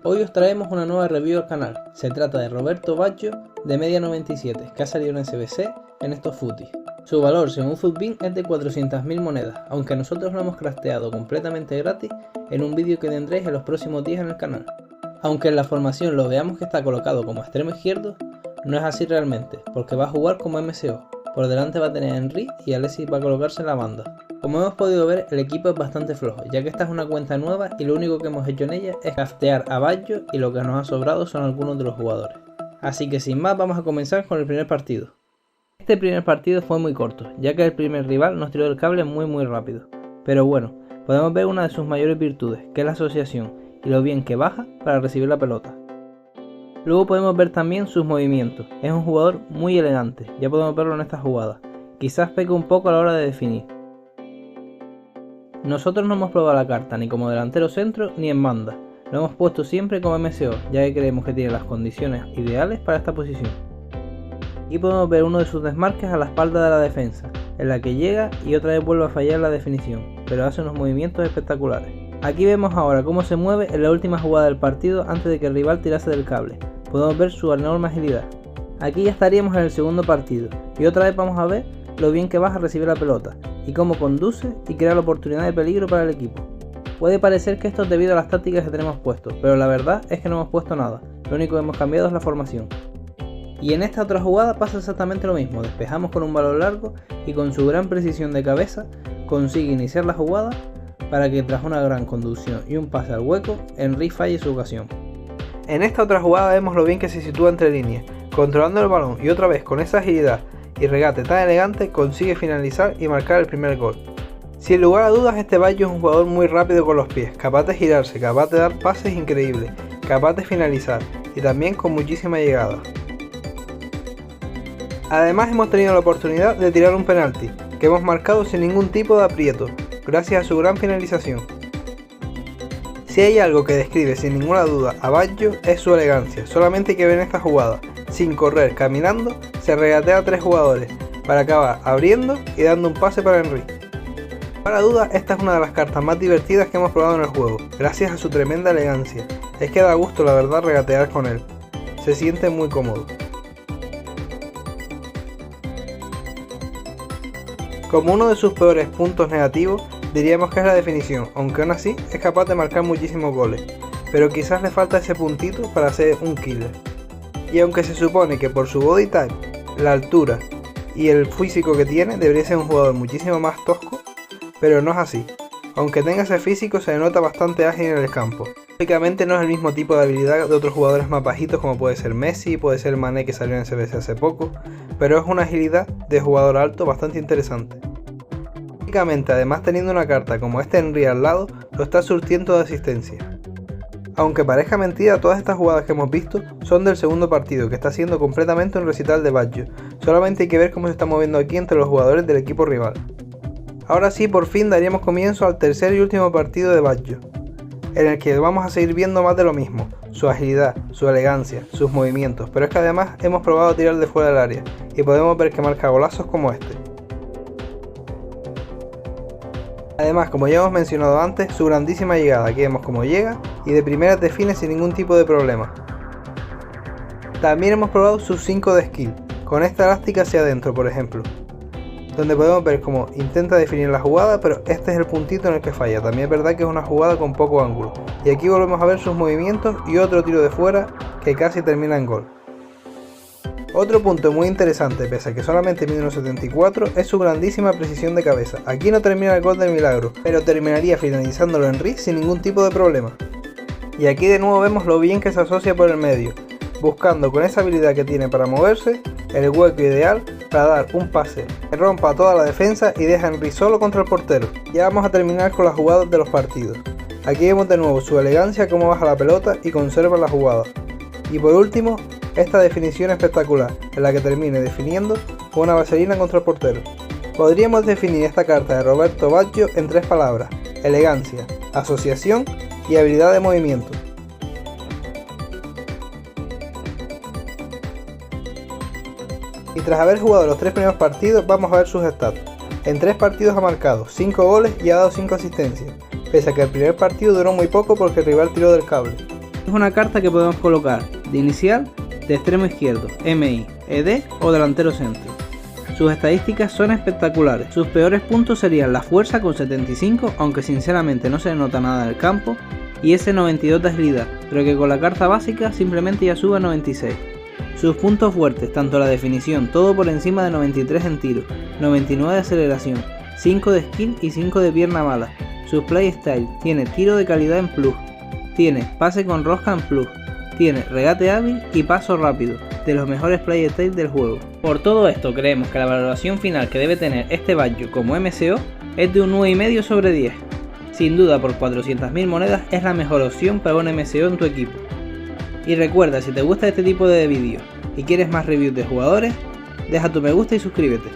Hoy os traemos una nueva review al canal. Se trata de Roberto Baggio de media 97, que ha salido en SBC en estos footies. Su valor según Futbin es de 400.000 monedas, aunque nosotros lo hemos crafteado completamente gratis en un vídeo que tendréis en los próximos días en el canal. Aunque en la formación lo veamos que está colocado como extremo izquierdo, no es así realmente, porque va a jugar como MCO. Por delante va a tener a Henry y Alexis va a colocarse en la banda. Como hemos podido ver, el equipo es bastante flojo, ya que esta es una cuenta nueva y lo único que hemos hecho en ella es craftear a Baggio y lo que nos ha sobrado son algunos de los jugadores. Así que sin más vamos a comenzar con el primer partido. Este primer partido fue muy corto, ya que el primer rival nos tiró del cable muy rápido. Pero bueno, podemos ver una de sus mayores virtudes, que es la asociación y lo bien que baja para recibir la pelota. Luego podemos ver también sus movimientos, es un jugador muy elegante, ya podemos verlo en esta jugada. Quizás peque un poco a la hora de definir. Nosotros no hemos probado la carta ni como delantero centro ni en banda, lo hemos puesto siempre como MCO, ya que creemos que tiene las condiciones ideales para esta posición. Aquí podemos ver uno de sus desmarques a la espalda de la defensa, en la que llega y otra vez vuelve a fallar la definición, pero hace unos movimientos espectaculares. Aquí vemos ahora cómo se mueve en la última jugada del partido antes de que el rival tirase del cable. Podemos ver su enorme agilidad. Aquí ya estaríamos en el segundo partido, y otra vez vamos a ver lo bien que baja a recibir la pelota, y cómo conduce y crea la oportunidad de peligro para el equipo. Puede parecer que esto es debido a las tácticas que tenemos puesto, pero la verdad es que no hemos puesto nada, lo único que hemos cambiado es la formación. Y en esta otra jugada pasa exactamente lo mismo, despejamos con un balón largo y con su gran precisión de cabeza consigue iniciar la jugada para que tras una gran conducción y un pase al hueco, Henry falle su ocasión. En esta otra jugada vemos lo bien que se sitúa entre líneas, controlando el balón y otra vez con esa agilidad y regate tan elegante consigue finalizar y marcar el primer gol. Sin lugar a dudas este Baggio es un jugador muy rápido con los pies, capaz de girarse, capaz de dar pases increíbles, capaz de finalizar y también con muchísima llegada. Además hemos tenido la oportunidad de tirar un penalti, que hemos marcado sin ningún tipo de aprieto, gracias a su gran finalización. Si hay algo que describe sin ninguna duda a Baggio es su elegancia, solamente hay que ver en esta jugada, sin correr, caminando, se regatea a 3 jugadores, para acabar abriendo y dando un pase para Henry. Para duda esta es una de las cartas más divertidas que hemos probado en el juego, gracias a su tremenda elegancia, es que da gusto la verdad regatear con él, se siente muy cómodo. Como uno de sus peores puntos negativos, diríamos que es la definición, aunque aún así es capaz de marcar muchísimos goles, pero quizás le falta ese puntito para ser un killer. Y aunque se supone que por su body type, la altura y el físico que tiene debería ser un jugador muchísimo más tosco, pero no es así. Aunque tenga ese físico se le nota bastante ágil en el campo. Lógicamente no es el mismo tipo de habilidad de otros jugadores más bajitos como puede ser Messi, puede ser Mané que salió en SBC hace poco, pero es una agilidad de jugador alto bastante interesante. Lógicamente además teniendo una carta como este Henry al lado, lo está surtiendo de asistencia. Aunque parezca mentira, todas estas jugadas que hemos visto son del segundo partido, que está siendo completamente un recital de Baggio, solamente hay que ver cómo se está moviendo aquí entre los jugadores del equipo rival. Ahora sí, por fin daríamos comienzo al tercer y último partido de Baggio, en el que vamos a seguir viendo más de lo mismo, su agilidad, su elegancia, sus movimientos, pero es que además hemos probado a tirar de fuera del área, y podemos ver que marca golazos como este. Además, como ya hemos mencionado antes, su grandísima llegada, aquí vemos cómo llega y de primera define sin ningún tipo de problema. También hemos probado sus 5 de skill, con esta elástica hacia adentro por ejemplo, donde podemos ver cómo intenta definir la jugada, pero este es el puntito en el que falla. También es verdad que es una jugada con poco ángulo, y aquí volvemos a ver sus movimientos y otro tiro de fuera que casi termina en gol. Otro punto muy interesante, pese a que solamente mide 1,74, es su grandísima precisión de cabeza. Aquí no termina el gol del milagro, pero terminaría finalizándolo Henry sin ningún tipo de problema. Y aquí de nuevo vemos lo bien que se asocia por el medio, buscando con esa habilidad que tiene para moverse, el hueco ideal para dar un pase que rompa toda la defensa y deja a Henry solo contra el portero. Ya vamos a terminar con las jugadas de los partidos. Aquí vemos de nuevo su elegancia, cómo baja la pelota y conserva la jugada. Y por último, esta definición espectacular, en la que termine definiendo con una vaselina contra el portero. Podríamos definir esta carta de Roberto Baggio en 3 palabras: elegancia, asociación y habilidad de movimiento. Y tras haber jugado los 3 primeros partidos, vamos a ver sus stats. En 3 partidos ha marcado 5 goles y ha dado 5 asistencias, pese a que el primer partido duró muy poco porque el rival tiró del cable. Es una carta que podemos colocar de inicial, de extremo izquierdo, MI, ED o delantero centro. Sus estadísticas son espectaculares. Sus peores puntos serían la fuerza con 75, aunque sinceramente no se le nota nada en el campo, y ese 92 de agilidad, pero que con la carta básica simplemente ya sube a 96. Sus puntos fuertes, tanto la definición, todo por encima de 93 en tiro, 99 de aceleración, 5 de skill y 5 de pierna mala. Su playstyle tiene tiro de calidad en plus, tiene pase con rosca en plus, tiene regate hábil y paso rápido, de los mejores playstyle del juego. Por todo esto creemos que la valoración final que debe tener este badge como MSO es de un 9,5 sobre 10. Sin duda por 400.000 monedas es la mejor opción para un MSO en tu equipo. Y recuerda, si te gusta este tipo de vídeos y quieres más reviews de jugadores, deja tu me gusta y suscríbete.